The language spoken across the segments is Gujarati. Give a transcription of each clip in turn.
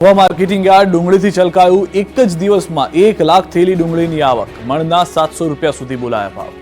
Marketing yard ડુંગળીથી છલકાયું. એક જ દિવસમાં 1 લાખ થેલી ડુંગળીની આવક. મણના 700 રૂપિયા સુધી બોલાયા ભાવ.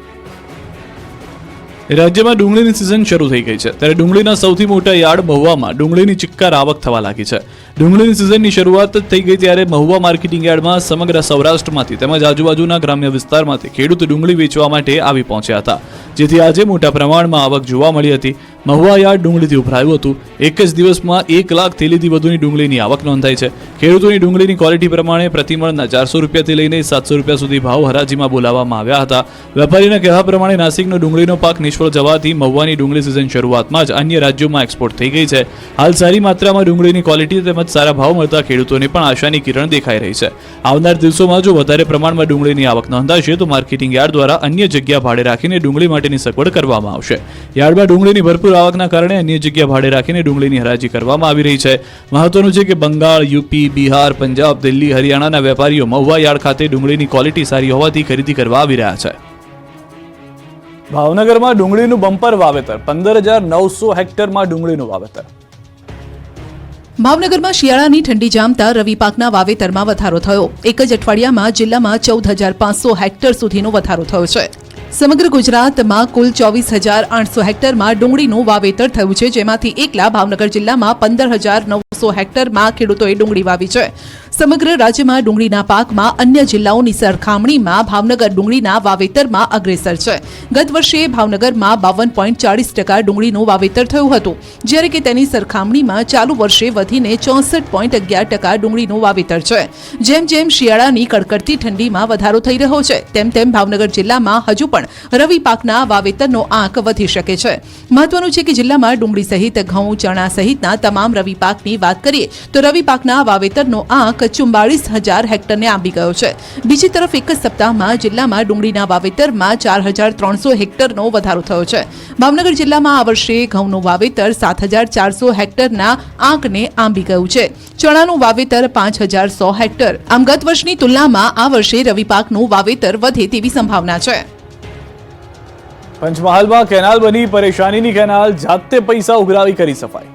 રાજ્યમાં ડુંગળીની સિઝન શરૂ થઈ ગઈ છે ત્યારે ડુંગળીના સૌથી મોટા યાર્ડ મહુવામાં ડુંગળીની ચિક્કાર આવક થવા લાગી છે. ડુંગળીની સિઝનની શરૂઆત થઈ ગઈ ત્યારે મહુવા માર્કેટિંગ યાર્ડમાં સમગ્ર સૌરાષ્ટ્રમાંથી તેમજ આજુબાજુના ગ્રામ્ય વિસ્તારમાંથી ખેડૂત ડુંગળી વેચવા માટે આવી પહોંચ્યા હતા, જેથી આજે મોટા પ્રમાણમાં આવક જોવા મળી હતી. મહુવા યાર્ડ ડુંગળીથી ઉભરાયું હતું. એક જ દિવસમાં 1 લાખ થેલીથી વધુની ડુંગળીની આવક નોંધાઈ છે. ખેડૂતોની ડુંગળીની ક્વોલિટી પ્રમાણે પ્રતિમણના 400 રૂપિયાથી લઈને 700 રૂપિયા સુધી ભાવ હરાજીમાં બોલાવવામાં આવ્યા હતા. વેપારીના કહેવા પ્રમાણે નાસિકનો ડુંગળીનો પાક નિષ્ફળ જવાથી મહુવાની ડુંગળી સિઝન શરૂઆતમાં જ અન્ય રાજ્યોમાં એક્સપોર્ટ થઈ ગઈ છે. હાલ સારી માત્રામાં ડુંગળીની ક્વોલિટી તેમજ સારા ભાવ મળતા ખેડૂતોને પણ આશાની કિરણ દેખાઈ રહી છે. આવનાર દિવસોમાં જો વધારે પ્રમાણમાં ડુંગળીની આવક નોંધાશે તો માર્કેટિંગ યાર્ડ દ્વારા અન્ય જગ્યા ભાડે રાખીને ડુંગળી માટેની સગવડ કરવામાં આવશે. યાર્ડમાં ડુંગળીની ભરપૂર આવકના કારણે અન્ય જગ્યા ભાડે રાખીને ડુંગળીની હરાજી કરવામાં આવી રહી છે. મહત્વનું છે કે બંગાળ, યુપી, બિહાર, પંજાબ, દિલ્હી, હરિયાણાના વેપારીઓ મહુવા યાર્ડ ખાતે ડુંગળીની ક્વોલિટી સારી હોવાથી ખરીદી કરવા આવી રહ્યા છે. ભાવનગરમાં ડુંગળીનું બમ્પર વાવેતર. 15,900 હેક્ટરમાં ડુંગળીનું વાવેતર. ભાવનગરમાં શિયાળાની ઠંડી જામતા રવિ પાકના વાવેતરમાં વધારો થયો. એક જ અઠવાડિયામાં જિલ્લામાં 14,500 હેક્ટર સુધીનો વધારો થયો છે. સમગ્ર ગુજરાતમાં કુલ 24,800 હેક્ટરમાં ડુંગળીનું વાવેતર થયું છે, જેમાંથી એકલા ભાવનગર જિલ્લામાં 15,900 હેક્ટરમાં ખેડૂતોએ ડુંગળી વાવી છે. સમગ્ર રાજ્યમાં ડુંગળીના પાકમાં અન્ય જિલ્લાઓની સરખામણીમાં ભાવનગર ડુંગળીના વાવેતરમાં અગ્રેસર છે. ગત વર્ષે ભાવનગરમાં 52.40% ડુંગળીનું વાવેતર થયું હતું, જ્યારે કે તેની સરખામણીમાં ચાલુ વર્ષે વધીને 64.11% ડુંગળીનું વાવેતર છે. જેમ જેમ શિયાળાની કડકડતી ઠંડીમાં વધારો થઈ રહ્યો છે તેમ તેમ ભાવનગર જિલ્લામાં હજુ પણ રવિ પાકના વાવેતરનો આંક વધી શકે છે. મહત્વનું છે કે જિલ્લામાં ડુંગળી સહિત ઘઉં, ચણા સહિતના તમામ રવિ પાકની વાત કરીએ તો રવિ પાકના વાવેતરનો આંક 44,000 હેક્ટરને આંબી ગયો છે. બીજી તરફ એક જ સપ્તાહમાં જિલ્લામાં ડુંગળીના વાવેતરમાં 4,300 હેક્ટરનો વધારો થયો છે. ભાવનગર જિલ્લામાં આ વર્ષે ઘઉંનું વાવેતર 7,400 હેક્ટરના આંકને આંબી ગયું છે. ચણાનું વાવેતર 5,100 હેક્ટર. આમ ગત વર્ષની તુલનામાં આ વર્ષે રવિ પાકનું વાવેતર વધે તેવી સંભાવના છે. પંચમહાલમાં કેનાલ બની પરેશાનીની કેનાલ. જાતે પૈસા ઉઘરાવી કરી સફાઈ.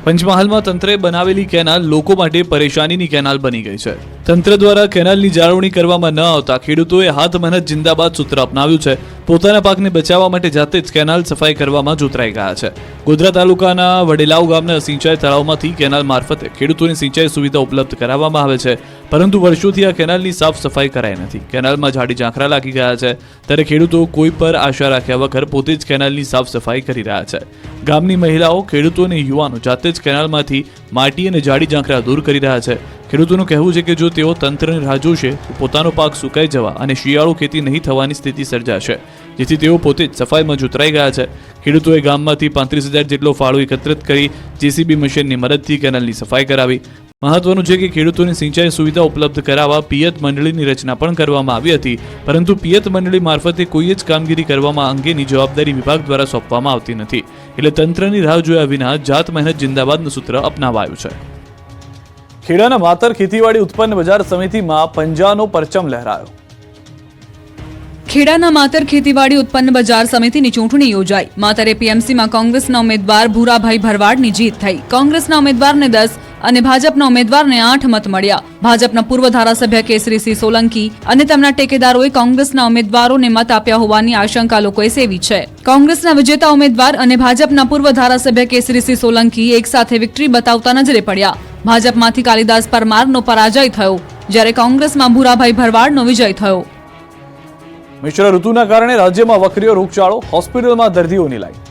પંચમહાલમાં તંત્રે બનાવેલી કેનાલ લોકો માટે પરેશાનીની કેનાલ બની ગઈ છે. તંત્ર દ્વારા કેનાલની જાળવણી કરવામાં ન આવતા ખેડૂતોએ હાથ મહેનત જિંદાબાદ સૂત્ર અપનાવ્યું છે. પોતાના પાકને બચાવવા માટે જાતે જ કેનાલ સફાઈ કરવામાં જોતરાઈ ગયા છે. ગોધરા તાલુકાના વડેલાવ ગામના સિંચાઈ તળાવમાંથી કેનાલ મારફતે ખેડૂતોની સિંચાઈ સુવિધા ઉપલબ્ધ કરાવવામાં આવે છે, પરંતુ વર્ષોથી આ કેનાલની સાફ સફાઈ કરાઈ નથી. કેનાલમાં ઝાડી ઝાંખરા લાગી ગયા છે, ત્યારે ખેડૂતો કોઈ પર આશા રાખ્યા વગર પોતે જ કેનાલની સાફ સફાઈ કરી રહ્યા છે. ગામની મહિલાઓ, ખેડૂતો અને યુવાનો જાતે જ કેનાલમાંથી માટી અને ઝાડી ઝાંખરા દૂર કરી રહ્યા છે. ખેડૂતોનું કહેવું છે કે જો તેઓ તંત્રની રાહ જોશે તો પોતાનો પાક સુકાઈ જવા અને શિયાળુ ખેતી નહીં થવાની સ્થિતિ સર્જાશે, જેથી તેઓ પોતે જ સફાઈમાં જોતરાઈ ગયા છે. ખેડૂતોએ ગામમાંથી 35,000 જેટલો ફાળો એકત્રિત કરી જેસીબી મશીનની મદદથી કેનાલની સફાઈ કરાવી. મહત્વનું છે કે ખેડૂતોની સિંચાઈ સુવિધા ઉપલબ્ધ કરાવવા પિયત મંડળીની રચના પણ કરવામાં આવી હતી, પરંતુ પિયત મંડળી મારફતે કોઈ જ કામગીરી કરવામાં અંગેની જવાબદારી વિભાગ દ્વારા સોંપવામાં આવતી નથી. એટલે તંત્રની રાહ જોયા વિના જાત મહેનત જિંદાબાદનું સૂત્ર અપનાવાયું છે. ખેડાના માતર ખેતીવાડી ઉત્પન્ન બજાર સમિતિમાં પંજાનો પરચમ લહેરાયો. ખેડાના માતર ખેતીવાડી ઉત્પન્ન બજાર સમિતિની ચૂંટણી યોજાઈ. માતર એપીએમસીમાં કોંગ્રેસના ઉમેદવાર ભૂરાભાઈ ભરવાડની જીત થઈ. કોંગ્રેસના ઉમેદવારને 10 અને ભાજપના ઉમેદવારને 8 મત મળ્યા. ભાજપના પૂર્વ ધારાસભ્ય કેસરીસિંહ સોલંકી અને તેમના ટેકેદારોએ કોંગ્રેસના ઉમેદવારોને મત આપ્યા હોવાની આશંકા લોકોએ સેવી છે. કોંગ્રેસના વિજેતા ઉમેદવાર અને ભાજપના પૂર્વ ધારાસભ્ય કેસરીસિંહ સોલંકી એક સાથે વિક્ટરી બતાવતા નજરે પડ્યા. ભાજપમાંથી કાલિદાસ પરમારનો પરાજય થયો, જ્યારે કોંગ્રેસમાં ભૂરાભાઈ ભરવાડનો વિજય થયો. મિશ્ર ઋતુના કારણે રાજ્યમાં વકર્યો રોગચાળો. હોસ્પિટલમાં દર્દીઓની લાઈન.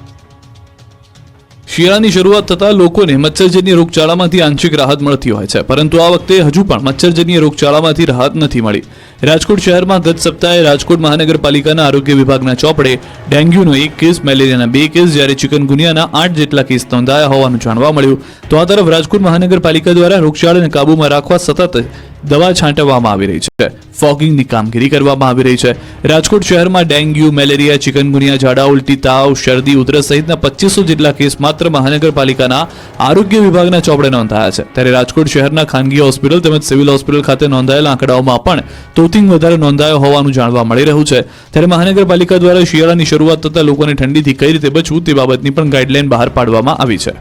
શિયાળાની શરૂઆત થતાં લોકોને મચ્છરજન્ય રોગચાળામાંથી આંશિક રાહત મળતી હોય છે, પરંતુ આ વખતે હજુ પણ મચ્છરજન્ય રોગચાળામાંથી રાહત નથી મળી. રાજકોટ શહેરમાં ગત સપ્તાહે રાજકોટ મહાનગરપાલિકાના આરોગ્ય વિભાગના ચોપડે ડેન્ગ્યુનો 1 કેસ, મેલેરિયાના 2 કેસ, જ્યારે ચિકનગુનિયાના 8 જેટલા કેસ નોંધાયા હોવાનું જાણવા મળ્યું. તો આ તરફ રાજકોટ મહાનગરપાલિકા દ્વારા રોગચાળાને કાબૂમાં રાખવા સતત દવા છાંટવામાં આવી રહી છે. ફોગિંગની કામગીરી કરવામાં આવી રહી છે. રાજકોટ શહેરમાં ડેન્ગ્યુ, મેલેરિયા, ચિકનગુનિયા, ઝાડા ઉલટી, તાવ, શરદી, ઉધરસ સહિતના 2500 જેટલા કેસ માત્ર મહાનગરપાલિકાના આરોગ્ય વિભાગના ચોપડે નોંધાયા છે. ત્યારે રાજકોટ શહેરના ખાનગી હોસ્પિટલ તેમજ સિવિલ હોસ્પિટલ ખાતે નોંધાયેલા આંકડાઓમાં પણ તોતિંગ વધારે નોંધાયો હોવાનું જાણવા મળી રહ્યું છે. ત્યારે મહાનગરપાલિકા દ્વારા શિયાળાની શરૂઆત થતાં લોકોને ઠંડીથી કઈ રીતે બચવું તે બાબતની પણ ગાઈડલાઈન બહાર પાડવામાં આવી છે.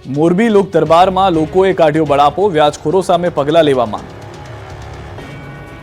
મોરબી લોક દરબારમાં લોકોએ કાઢ્યો બળાપો, વ્યાજખોરો સામે પગલાં લેવા માંગ.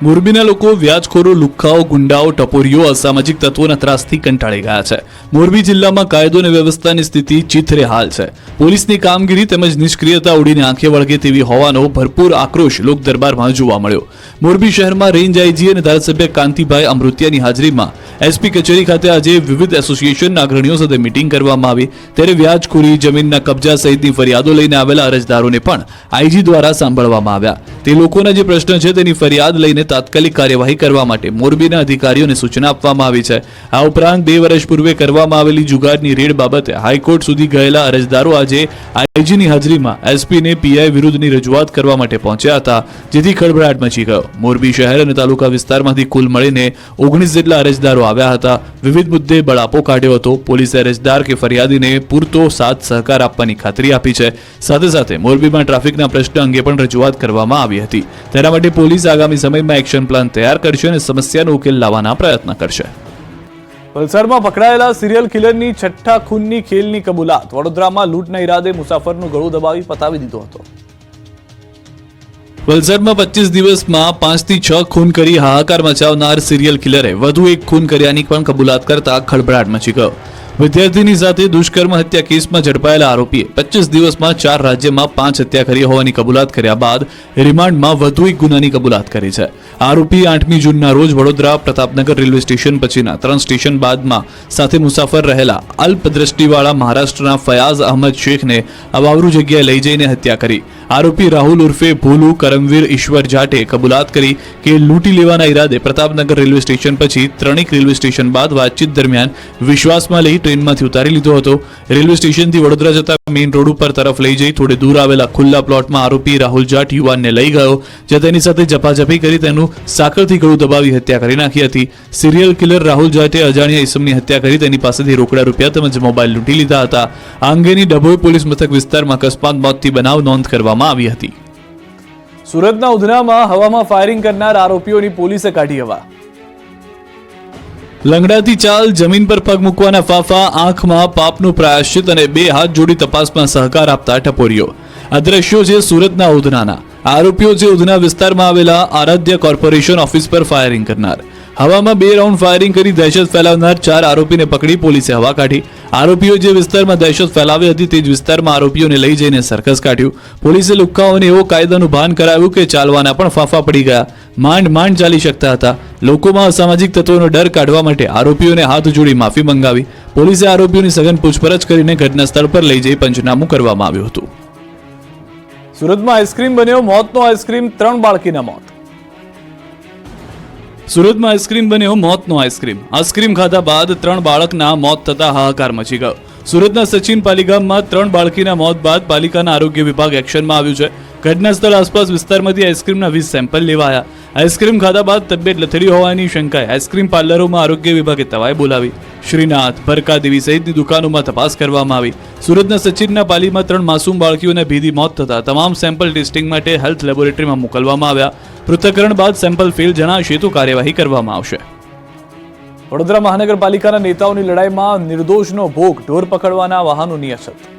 મોરબીના લોકો વ્યાજખોરો, લુખ્ખાઓ, ગુંડાઓ, ટપોરીઓ, અસામાજિક તત્વોના ત્રાસથી કંટાળી ગયા છે. મોરબી જિલ્લામાં કાયદો અને વ્યવસ્થાની સ્થિતિ ચીથરે હાલ છે. પોલીસની કામગીરી તેમજ નિષ્ક્રિયતા ઉડીને આંખે વળગે તેવી હોવાનો ભરપૂર આક્રોશ લોક દરબારમાં જોવા મળ્યો. મોરબી શહેરમાં રેન્જ આઈજી અને ધારાસભ્ય કાંતિભાઈ અમૃતિયાની હાજરીમાં એસપી કચેરી ખાતે આજે વિવિધ એસોસિએશનના અગ્રણીઓ સાથે મીટિંગ કરવામાં આવી. ત્યારે વ્યાજખોરી, જમીનના કબજા સહિતની ફરિયાદો લઈને આવેલા અરજદારોને પણ આઈજી દ્વારા સાંભળવામાં આવ્યા. તે લોકોના જે પ્રશ્ન છે તેની ફરિયાદ લઈને તાત્કાલિક કાર્યવાહી કરવા માટે મોરબીના અધિકારીઓને સૂચના આપવામાં આવી છે. આ ઉપરાંત 2 વર્ષ પૂર્વે કરવામાં આવેલી જુગારની રેડ બાબતે હાઈકોર્ટ સુધી ગયેલા અરજદારો આજે આઈજીની હાજરીમાં એસપીને પીઆઈ વિરુદ્ધની રજૂઆત કરવા માટે પહોંચ્યા હતા, જેથી ખળભળાટ મચી ગયો. મોરબી શહેર અને તાલુકા વિસ્તારમાંથી કુલ મળીને 19 જેટલા અરજદારો આવ્યા હતા. વિવિધ મુદ્દે બળાપો કાઢ્યો હતો. પોલીસે અરજદાર કે ફરિયાદીને પૂરતો સાથ સહકાર આપવાની ખાતરી આપી છે. સાથે સાથે મોરબીમાં ટ્રાફિકના પ્રશ્ન અંગે પણ રજૂઆત કરવામાં આવી હતી. તેના માટે પોલીસ આગામી સમયમાં એક્શન પ્લાન તૈયાર કરશે અને સમસ્યાનો ઉકેલ લાવવાના પ્રયત્ન કરશે. વલસાડમાં પકડાયેલા સિરિયલ કિલરની છઠ્ઠા ખૂનની ખેલની કબૂલાત. વડોદરામાં લૂંટના ઈરાદે મુસાફરનું ગળું દબાવી પતાવી દીધો હતો. વલસાડમાં 25 દિવસમાં 5 થી 6 ખૂન કરી હાહાકાર મચાવનાર સિરિયલ કિલરે વધુ એક ખૂન કર્યાની પણ કબૂલાત કરતા ખળભળાટ મચી ગયો. વિદ્યાર્થીની સાથે દુષ્કર્મ હત્યા કેસમાં ઝડપાયેલા આરોપીએ 25 દિવસમાં 4 રાજ્યમાં 5 હત્યા કરી હોવાની કબૂલાત કર્યા બાદ રિમાન્ડમાં વધુ એક ગુનાની કબૂલાત કરી છે. આરોપી 8મી જૂનના રોજ વડોદરા પ્રતાપનગર રેલવે સ્ટેશન પછીના 3 સ્ટેશન બાદમાં સાથે મુસાફર રહેલા અલ્પદ્રષ્ટિવાળા મહારાષ્ટ્રના ફયાઝ અહમદ શેખને અવાવરૂ જગ્યાએ લઈ જઈને હત્યા કરી. આરોપી રાહુલ ઉર્ફે ભોલુ કરમવીર ઈશ્વર જાટે કબૂલાત કરી કે લૂંટી લેવાના ઈરાદે પ્રતાપનગર રેલવે સ્ટેશન પછી ત્રણેક રેલવે સ્ટેશન બાદ વાતચીત દરમિયાન વિશ્વાસમાં લઈ ટ્રેનમાંથી ઉતારી લીધો હતો. રેલવે સ્ટેશનથી વડોદરા જતા મેઇન રોડ ઉપર તરફ લઈ જઈ થોડે દૂર આવેલા ખુલ્લા પ્લોટમાં આરોપી રાહુલ જાટ યુવાનને લઈ ગયો, જ્યાં તેની સાથે ઝપાઝપી કરી તેનું સાંકળથી ગળું દબાવી હત્યા કરી નાખી હતી. સિરિયલ કિલર રાહુલ જાટે અજાણ્યા ઈસમની હત્યા કરી તેની પાસેથી રોકડા રૂપિયા તેમજ મોબાઈલ લૂંટી લીધા હતા. આ અંગેની ડભોઈ પોલીસ મથક વિસ્તારમાં અકસ્માત મોતથી બનાવ નોંધ કરવામાં આવી હતી. સુરતના ઉધનામાં હવામાં ફાયરિંગ કરનાર આરોપીઓની પોલીસે કાઢી હવા. લંગડાથી ચાલ, જમીન પર પગ મૂકવાના ફાફા, આંખમાં પાપનું પ્રાયશ્ચિત અને 2 હાથ જોડી તપાસમાં સહકાર આપતા ટપોરીઓ. આ દ્રશ્યો છે સુરતના ઉધનાના. આરોપીઓ છે ઉધના વિસ્તારમાં આવેલા આરાધ્ય કોર્પોરેશન ઓફિસ પર ફાયરિંગ કરનાર. હવામાં 2 રાઉન્ડ ફાયરિંગ કરી દહેશત ફેલાવનાર 4 આરોપીને પકડી પોલીસે હવા કાઢી. આરોપીઓ જે વિસ્તારમાં દહેશત ફેલાવી હતી તે જ વિસ્તારમાં આરોપીઓને લઈ જઈને સર્કસ કાઢ્યું. પોલીસે લુખ્ખાઓને એવો કાયદાનું ભાન કરાવ્યું કે ચાલવાના પણ ફાંફા પડી ગયા. માંડ ચાલી શકતા હતા. લોકોમાં અસામાજિક તત્વોનો ડર કાઢવા માટે આરોપીઓને હાથ જોડી માફી મંગાવી. પોલીસે આરોપીઓની સઘન પૂછપરછ કરીને ઘટના સ્થળ પર લઈ જઈ પંચનામું કરવામાં આવ્યું હતું. સુરતમાં આઈસ્ક્રીમ બન્યો મોતનો આઈસ્ક્રીમ, 3 બાળકીના મોત. સુરતમાં આઈસ્ક્રીમ બન્યો મોતનો આઈસ્ક્રીમ. આઈસ્ક્રીમ ખાધા બાદ 3 બાળકના મોત થતા હાહાકાર મચી ગયો. સુરતના સચિન પાલીગામમાં 3 બાળકીના મોત બાદ પાલિકાના આરોગ્ય વિભાગ એક્શનમાં આવ્યું છે. ઘટના સ્થળ આસપાસ વિસ્તારમાંથી આઈસ્ક્રીમના 20 સેમ્પલ લેવાયા. આઈસ્ક્રીમ ખાધા બાદ તબિયત લથડી હોવાની શંકાએ આઈસ્ક્રીમ પાર્લરોમાં આરોગ્ય વિભાગે તવાઈ બોલાવી. શ્રીનાથ, ભરકાદેવી સહિતની દુકાનોમાં તપાસ કરવામાં આવી. સુરતના સચિનના પાલીમાં 3 માસૂમ બાળકીઓના ભેદી મોત થતા તમામ સેમ્પલ ટેસ્ટિંગ માટે હેલ્થ લેબોરેટરીમાં મોકલવામાં આવ્યા. પૃથ્થકરણ બાદ સેમ્પલ ફેલ જણાશે તો કાર્યવાહી કરવામાં આવશે. વડોદરા મહાનગરપાલિકાના નેતાઓની લડાઈમાં નિર્દોષનો ભોગ, ઢોર પકડવાના વાહનોની અછત.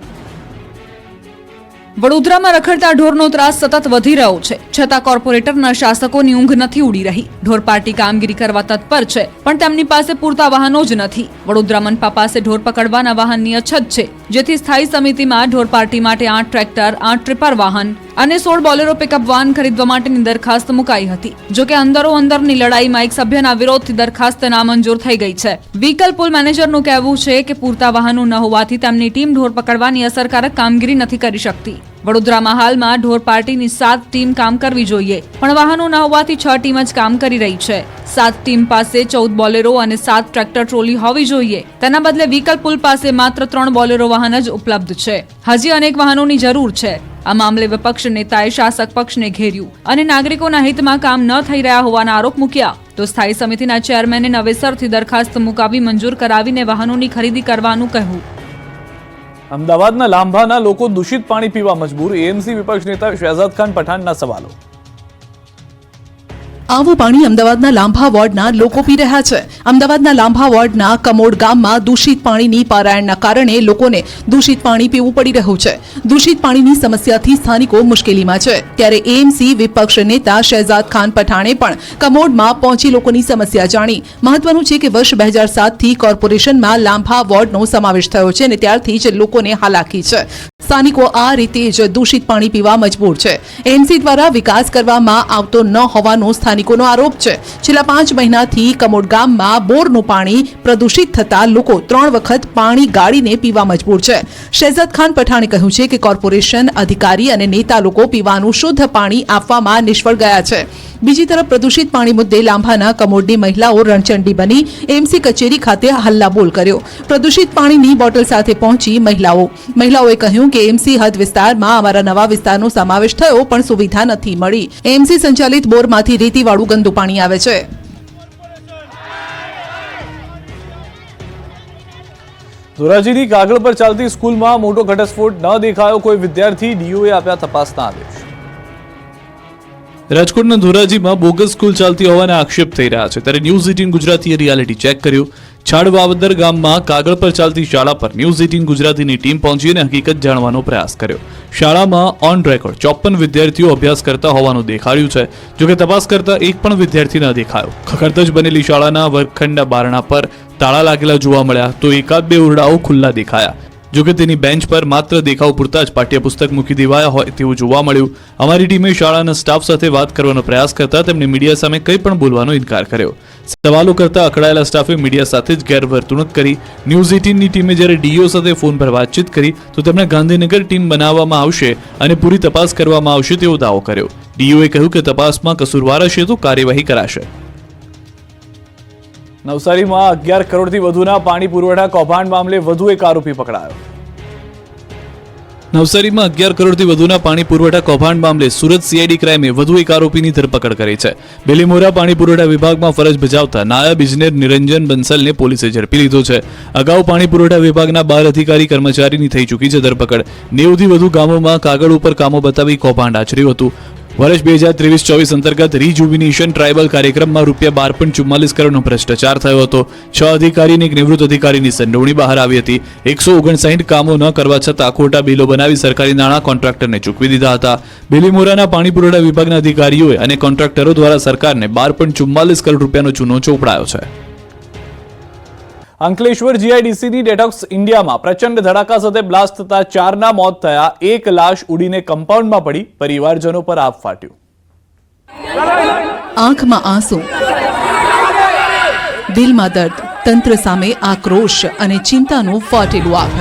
વડોદરામાં રખડતા ઢોરનો ત્રાસ સતત વધી રહ્યો છે, છતાં કોર્પોરેટરના શાસકોની ઊંઘ નથી ઉડી રહી. ઢોર પાર્ટી કામગીરી કરવા તત્પર છે, પણ તેમની પાસે પૂરતા વાહનો જ નથી. વડોદરા મનપા પાસે ઢોર પકડવાના વાહનની અછત છે, જેથી સ્થાયી સમિતિમાં ઢોર પાર્ટી માટે 8 ટ્રેક્ટર, 8 ટ્રિપર વાહન અને 16 બોલેરો પિકઅપ વાન ખરીદવા માટેની દરખાસ્ત મુકાઈ હતી. જોકે અંદરોઅંદરની લડાઈમાં એક સભ્યના વિરોધથી દરખાસ્ત નામંજૂર થઈ ગઈ છે. વ્હીકલ પુલ મેનેજરનું કહેવું છે કે પૂરતા વાહનો ન હોવાથી તેમની ટીમ ઢોર પકડવાની અસરકારક કામગીરી નથી કરી શકતી. વડોદરામાં હાલમાં ઢોર પાર્ટીની 7 ટીમ કામ કરવી જોઈએ, પણ વાહનો ન હોવાથી 6 ટીમ જ કામ કરી રહી છે. 7 ટીમ પાસે 14 બોલેરો અને 7 ટ્રેક્ટર ટ્રોલી હોવી જોઈએ. તેના બદલે વ્હીકલ પુલ પાસે માત્ર 3 બોલેરો વાહન જ ઉપલબ્ધ છે. હજી અનેક વાહનોની જરૂર છે. આ મામલે વિપક્ષ નેતાએ શાસક પક્ષને ઘેર્યું અને નાગરિકોના હિતમાં કામ ન થઈ રહ્યા હોવાના આરોપ મૂક્યા. તો સ્થાયી સમિતિના ચેરમેને નવેસરથી દરખાસ્ત મુકાવી મંજૂર કરાવીને વાહનોની ખરીદી કરવાનું કહ્યું. અમદાવાદના લાંભાના લોકો દૂષિત પાણી પીવા મજબૂર, એએમસી વિપક્ષ નેતા શહેજાદ ખાન પઠાણના સવાલો. આવું પાણી અમદાવાદના લાંભા વોર્ડના લોકો પી રહ્યા છે. અમદાવાદના લાંભા વોર્ડના કમોડ ગામમાં દૂષિત પાણીની પારાયણના કારણે લોકોને દૂષિત પાણી પીવું પડી રહ્યું છે. દૂષિત પાણીની સમસ્યાથી સ્થાનિકો મુશ્કેલીમાં છે. ત્યારે એએમસી વિપક્ષ નેતા શહેજાદ ખાન પઠાણે પણ કમોડમાં પહોંચી લોકોની સમસ્યા જાણી. મહત્વનું છે કે વર્ષ 2007થી કોર્પોરેશનમાં લાંભા વોર્ડનો સમાવેશ થયો છે અને ત્યારથી જ લોકોને હાલાકી છે. સ્થાનિકો આ રીતે જ દૂષિત પાણી પીવા મજબૂર છે. એએમસી દ્વારા વિકાસ કરવામાં આવતો ન હોવાનો સ્થાનિકોનો આરોપ છે. છેલ્લા 5 મહિનાથી કમોડ ગામમાં બોરનું પાણી પ્રદૂષિત થતા લોકો 3 વખત પાણી ગાળીને પીવા મજબૂર છે. શહેજાદ ખાન પઠાણે કહ્યું છે કે કોર્પોરેશન અધિકારી અને નેતા લોકો પીવાનું શુદ્ધ પાણી આપવામાં નિષ્ફળ ગયા છે. બીજી તરફ પ્રદૂષિત પાણી મુદ્દે લાંભાના કમોડની મહિલાઓ રણચંડી બની એમસી કચેરી ખાતે હલ્લાબોલ કર્યો. પ્રદૂષિત પાણીની બોટલ સાથે પહોંચી મહિલાઓએ કહ્યું કે એમસી હદ વિસ્તારમાં અમારા નવા વિસ્તારનો સમાવેશ થયો પણ સુવિધા નથી મળી. એમસી સંચાલિત બોરમાંથી રેતીવાળું ગંદુ પાણી આવે છે. ધોરાજીની કાગળ પર ચાલતી સ્કૂલમાં મોટો ઘટસ્ફોટ ન દેખાયો કોઈ વિદ્યાર્થી, ડીઓએ આપ્યા તપાસના આદેશ. રાજકોટના ધોરાજીમાં બોગસ સ્કૂલ ચાલતી હોવાના આક્ષેપ થઈ રહ્યા છે. ત્યારે ન્યૂઝ 18 ગુજરાતીએ રિયાલિટી ચેક કર્યું. છાડવાવદર ગામમાં કાગળ પર ચાલતી શાળા પર ન્યૂઝ 18 ગુજરાતીની ટીમ પહોંચી અને હકીકત જાણવાનો પ્રયાસ કર્યો. શાળામાં ઓન રેકોર્ડ 54 વિદ્યાર્થીઓ અભ્યાસ કરતા હોવાનું દેખાડ્યું છે. જોકે તપાસ કરતા એક પણ વિદ્યાર્થી ન દેખાયો. ખખડધજ બનેલી શાળાના વર્ગખંડના બારણા પર તાળા લાગેલા જોવા મળ્યા તો એકાદ બે ઓરડાઓ ખુલ્લા દેખાયા. જોકે તેની બેન્ચ પર માત્ર દેખાવ પૂરતા જ પાઠ્યપુસ્તક મૂકી દેવાયા હોય તેવું જોવા મળ્યું. અમારી ટીમે શાળાના સ્ટાફ સાથે વાત કરવાનો પ્રયાસ કરતા તેમણે મીડિયા સામે કંઈ પણ બોલવાનો ઇનકાર કર્યો. સવાલો કરતા અકળાયેલા સ્ટાફે મીડિયા સાથે જ ગેરવર્તણૂક કરી. ન્યૂઝ 18ની ટીમે જ્યારે ડીઓ સાથે ફોન પર વાતચીત કરી તો તેમણે ગાંધીનગર ટીમ બનાવવામાં આવશે અને પૂરી તપાસ કરવામાં આવશે તેવો દાવો કર્યો. ડીઓએ કહ્યું કે તપાસમાં કસૂરવાર હશે તો કાર્યવાહી કરાશે. નવસારીમાં 11 કરોડથી વધુના પાણી પુરવઠા કૌભાંડ મામલે વધુ એક આરોપી પકડાયો. નવસારીમાં 11 કરોડથી વધુના પાણી પુરવઠા કૌભાંડ મામલે સુરત સીઆઈડી ક્રાઇમે વધુ એક આરોપીની ધરપકડ કરી છે. બેલીમોરા પાણી પુરવઠા વિભાગમાં ફરજ બજાવતા નાયબ ઇજનેર નિરંજન બંસલને પોલીસે ઝડપી લીધો છે. અગાઉ પાણી પુરવઠા વિભાગના 12 અધિકારી કર્મચારીની થઈ ચૂકી છે ધરપકડ. 90થી વધુ ગામોમાં કાગળ ઉપર કામો બતાવી કૌભાંડ આચર્યું હતું. વર્ષ 2023-24 અંતર્ગત રીજુવિનેશન ટ્રાયબલ કાર્યક્રમમાં ₹12.44 કરોડનો ભ્રષ્ટાચાર થયો હતો. 6 અધિકારી અને એક નિવૃત્ત અધિકારીની સંડોવણી બહાર આવી હતી. 159 કામો ન કરવા છતાં ખોટા બિલો બનાવી સરકારી નાણાં કોન્ટ્રાક્ટરને ચૂકવી દીધા હતા. બેલીમોરાના પાણી પુરવઠા વિભાગના અધિકારીઓએ અને કોન્ટ્રાક્ટરો દ્વારા સરકારને ₹12.44 કરોડ રૂપિયાનો ચૂનો ચોપડાયો છે. અંકલેશ્વર જીઆઈડીસીની ડેટોક્સ ઇન્ડિયામાં પ્રચંડ ધડાકા સાથે બ્લાસ્ટ થતા 4ના મોત થયા. એક લાશ ઉડીને કમ્પાઉન્ડમાં પડી. પરિવારજનો પર આભ ફાટ્યું. આંખમાં આંસુ, દિલમાં દર્દ, તંત્ર સામે આક્રોશ અને ચિંતાનું ફાટેલું આગ.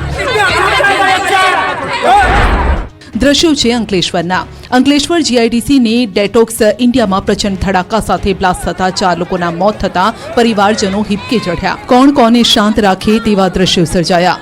દ્રશ્યો છે અંકલેશ્વરના. અંકલેશ્વર જીઆઈડીસીની ડેટોક્સ ઇન્ડિયામાં પ્રચંડ ધડાકા સાથે બ્લાસ્ટ થતા 4 લોકોના મોત થતા પરિવારજનો હિબકે ચઢ્યા. કોણ કોને શાંત રાખે તેવા દ્રશ્યો સર્જાયા.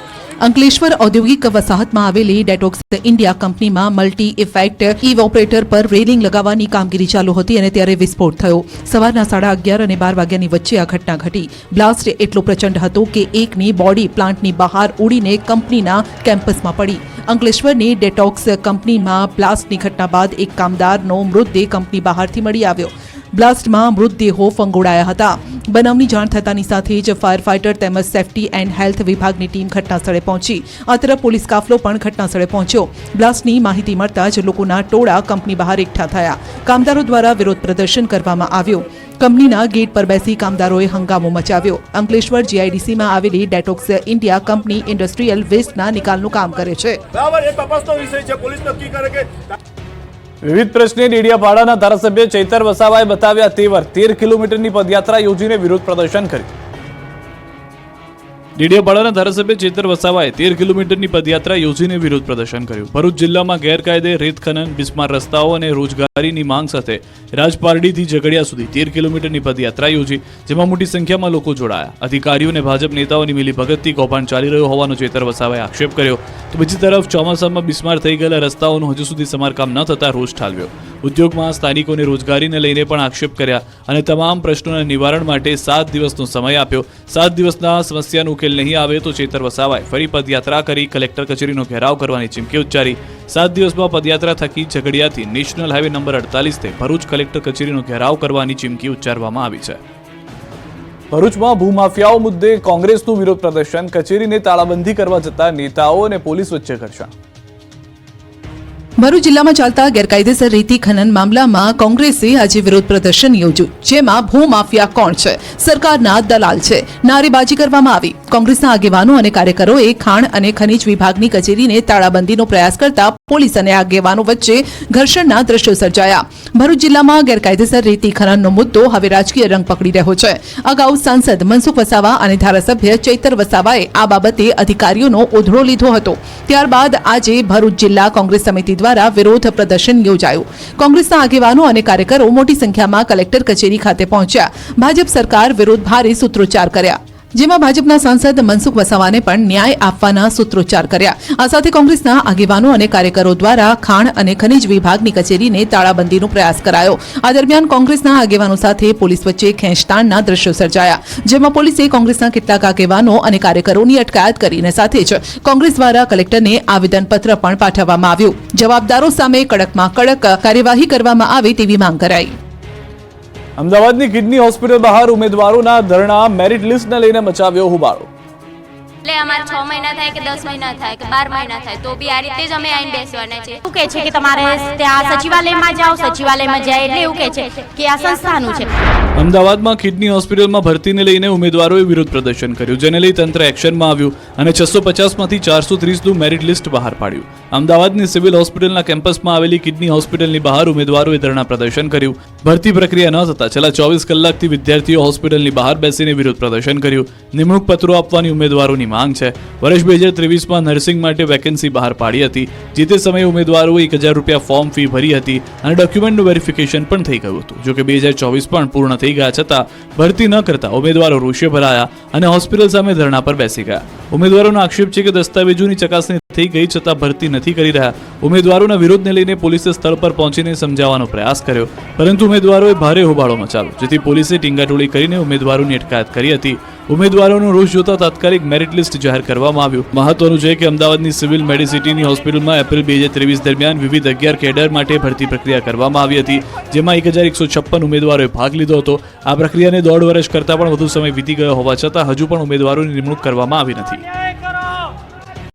અંકલેશ્વર ઔદ્યોગિક વસાહતમાં આવેલી ડેટોક્સ ઇન્ડિયા કંપનીમાં મલ્ટી ઇફેક્ટ ઇવોપરેટર પર રેલિંગ લગાવવાની કામગીરી ચાલુ હતી અને ત્યારે વિસ્ફોટ થયો. સવારના 11:30 અને 12 વાગ્યાની વચ્ચે આ ઘટના ઘટી. બ્લાસ્ટ એટલો પ્રચંડ હતો કે એકની બોડી પ્લાન્ટની બહાર ઉડીને કંપનીના કેમ્પસમાં પડી. અંકલેશ્વરની ડેટોક્સ કંપનીમાં બ્લાસ્ટની ઘટના બાદ એક કામદારનો મૃતદેહ કંપની બહારથી મળી આવ્યો. બ્લાસ્ટમાં મૃતદેહો ફંગોળાયા હતા. બનાવની જાણ થતાની સાથે જ ફાયર ફાઇટર તેમજ સેફટી એન્ડ હેલ્થ વિભાગની ટીમ ઘટનાસ્થળે પહોંચી. આ તરફ પોલીસ કાફલો પણ ઘટનાસ્થળે પહોંચ્યો. બ્લાસ્ટની માહિતી મળતા જ લોકોના ટોળા કંપની બહાર એકઠા થયા. કામદારો દ્વારા વિરોધ પ્રદર્શન કરવામાં આવ્યું. કંપનીના ગેટ પર બેસી કામદારોએ હંગામો મચાવ્યો. અંકલેશ્વર જીઆઈડીસીમાં આવેલી ડેટોક્સ ઇન્ડિયા કંપની ઇન્ડસ્ટ્રીયલ વેસ્ટના નિકાલનું કામ કરે છે. વિવિધ પ્રશ્ને ડેડિયાપાડાના ધારાસભ્ય ચૈતર વસાવાએ બતાવ્યા તેવર. 13 કિલોમીટરની પદયાત્રા યોજીને વિરોધ પ્રદર્શન કર્યું. ડેડિયાપાડાના ધારાસભ્ય ચૈતર વસાવાએ 13 કિલોમીટરની પદયાત્રા યોજીને વિરોધ પ્રદર્શન કર્યું. ભરૂચ જિલ્લામાં ગેરકાયદે રેત ખનન, બિસ્માર રસ્તાઓ અને રોજગારીની માંગ સાથે રાજપારડીથી ઝઘડિયા સુધી 13 કિલોમીટરની પદયાત્રા યોજી, જેમાં મોટી સંખ્યામાં લોકો જોડાયા. અધિકારીઓ અને ભાજપ નેતાઓની મિલીભગતથી કૌભાંડ ચાલી રહ્યો હોવાનો ચૈતર વસાવાએ આક્ષેપ કર્યો. તો બીજી તરફ ચોમાસામાં બિસ્માર થઈ ગયેલા રસ્તાઓનું હજુ સુધી સમારકામ ન થતા રોષ ઠાલવ્યો. ઉદ્યોગમાં સ્થાનિકોને રોજગારીને લઈને પણ આક્ષેપ કર્યા અને તમામ પ્રશ્નોના નિવારણ માટે 7 દિવસનો સમય આપ્યો. 7 દિવસના સમસ્યાનો ઉકેલ નહીં આવે તો ચૈતર વસાવાએ ફરી પદયાત્રા કરી કલેક્ટર કચેરીનો ઘેરાવ કરવાની ચીમકી ઉચ્ચારી. 7 દિવસમાં પદયાત્રા થકી ઝઘડિયાથી નેશનલ હાઈવે નંબર 48 થી ભરૂચ કલેક્ટર કચેરીનો ઘેરાવ કરવાની ચીમકી ઉચ્ચારવામાં આવી છે. ભરૂચમાં ભૂમાફિયાઓ મુદ્દે કોંગ્રેસનું વિરોધ પ્રદર્શન, કચેરીને તાળાબંધી કરવા જતા નેતાઓ અને પોલીસ વચ્ચે ઘર્ષણ. ભરૂચ જિલ્લામાં ચાલતા ગેરકાયદેસર રેતી ખનન મામલામાં કોંગ્રેસે આજે વિરોધ પ્રદર્શન યોજ્યું, જેમાં ભૂમાફિયા કોણ છે, સરકારના દલાલ છે, નારેબાજી કરવામાં આવી. કોંગ્રેસના આગેવાનો અને કાર્યકરોએ ખાણ અને ખનીજ વિભાગની કચેરીને તાળાબંધીનો પ્રયાસ કરતા પોલીસ અને આગેવાનો વચ્ચે ઘર્ષણના દ્રશ્યો સર્જાયા. ભરૂચ જિલ્લામાં ગેરકાયદેસર રેતી ખનનનો મુદ્દો હવે રાજકીય રંગ પકડી રહ્યો છે. અગાઉ સાંસદ મનસુખ વસાવા અને ધારાસભ્ય ચૈતર વસાવાએ આ બાબતે અધિકારીઓનો ઓધળો લીધો હતો. ત્યારબાદ આજે ભરૂચ જિલ્લા કોંગ્રેસ સમિતિ દ્વારા વિરોધ પ્રદર્શન યોજાયું. કોંગ્રેસના આગેવાનો અને કાર્યકરો મોટી સંખ્યામાં કલેક્ટર કચેરી ખાતે પહોંચ્યા. ભાજપ સરકાર વિરુદ્ધ ભારે સૂત્રોચ્ચાર કર્યા, જેમાં ભાજપના સાંસદ મનસુખ વસાવાને પણ ન્યાય આપવાના સૂત્રોચ્ચાર કર્યા. આ સાથે કોંગ્રેસના આગેવાનો અને કાર્યકરો દ્વારા ખાણ અને ખનીજ વિભાગની કચેરીને તાળાબંધીનો પ્રયાસ કરાયો. આ દરમિયાન કોંગ્રેસના આગેવાનો સાથે પોલીસ વચ્ચે ખેંચતાણના દ્રશ્યો સર્જાયા, જેમાં પોલીસે કોંગ્રેસના કેટલાક આગેવાનો અને કાર્યકરોની અટકાયત કરીને સાથે જ કોંગ્રેસ દ્વારા કલેક્ટરને આવેદનપત્ર પણ પાઠવવામાં આવ્યું. જવાબદારો સામે કડકમાં કડક કાર્યવાહી કરવામાં આવે તેવી માંગ કરાઈ. અમદાવાદની કિડની હોસ્પિટલ બહાર ઉમેદવારોના ધરણા, મેરિટ લિસ્ટને લઈને મચાવ્યો હોબાળો. એટલે અમારે 6 મહિના થાય કે 10 મહિના થાય કે 12 મહિના થાય તો બી આ રીતે જ અમે આવીને બેસવાના છે. એવું કહે છે કે તમારે ત્યાં સચિવાલયમાં જાઓ, સચિવાલયમાં જાય એટલે એવું કહે છે કે આ સંસ્થાનું છે. અમદાવાદમાં કિડની હોસ્પિટલમાં ભરતીને લઈને ઉમેદવારોએ વિરોધ પ્રદર્શન કર્યું, જેને લઈ તંત્ર એક્શનમાં આવ્યું અને 650માંથી 430નું મેરિટ લિસ્ટ બહાર પાડ્યું. અમદાવાદની સિવિલ હોસ્પિટલના કેમ્પસમાં આવેલી કિડની હોસ્પિટલની બહાર ઉમેદવારોએ ધરણા પ્રદર્શન કર્યું. ભરતી પ્રક્રિયા ન થતા છેલ્લા 24 કલાકથી વિદ્યાર્થીઓ હોસ્પિટલની બહાર બેસીને વિરોધ પ્રદર્શન કર્યું. નિમણૂક પત્રો આપવાની ઉમેદવારોની માંગ છે. વર્ષ 2023માં નર્સિંગ માટે વેકેન્સી બહાર પાડી હતી, જે તે સમયે ઉમેદવારોએ 1000 રૂપિયા ફોર્મ ફી ભરી હતી અને ડોક્યુમેન્ટનું વેરિફિકેશન પણ થઈ ગયું હતું. જોકે 2024 પણ પૂર્ણ થઈ ગયા છતાં ભરતી ન કરતા ઉમેદવારો રોષે ભરાયા અને હોસ્પિટલ સામે ધરણા પર બેસી ગયા. ઉમેદવારોનો આક્ષેપ છે કે દસ્તાવેજોની ચકાસણી થઈ ગઈ છતાં ભરતી નથી કરી રહ્યા. ઉમેદવારોના વિરોધને લઈને પોલીસે સ્થળ પર પહોંચીને સમજાવવાનો પ્રયાસ કર્યો, પરંતુ ઉમેદવારોએ ભારે હોબાળો મચાવ્યો, જેથી પોલીસે ટીંગાટોળી કરીને ઉમેદવારોની અટકાયત કરી હતી. ઉમેદવારોનો રોષ જોતા તાત્કાલિક મેરિટ લિસ્ટ જાહેર કરવામાં આવ્યું. મહત્વનું છે કે અમદાવાદની સિવિલ મેડિસિટીની હોસ્પિટલમાં એપ્રિલ 2023 દરમિયાન વિવિધ 11 કેડર માટે ભરતી પ્રક્રિયા કરવામાં આવી હતી, જેમાં 1156 ઉમેદવારોએ ભાગ લીધો હતો. આ પ્રક્રિયાને 1.5 વર્ષ કરતાં પણ વધુ સમય વીતી ગયો હોવા છતાં હજુ પણ ઉમેદવારોની નિમણૂક કરવામાં આવી નથી.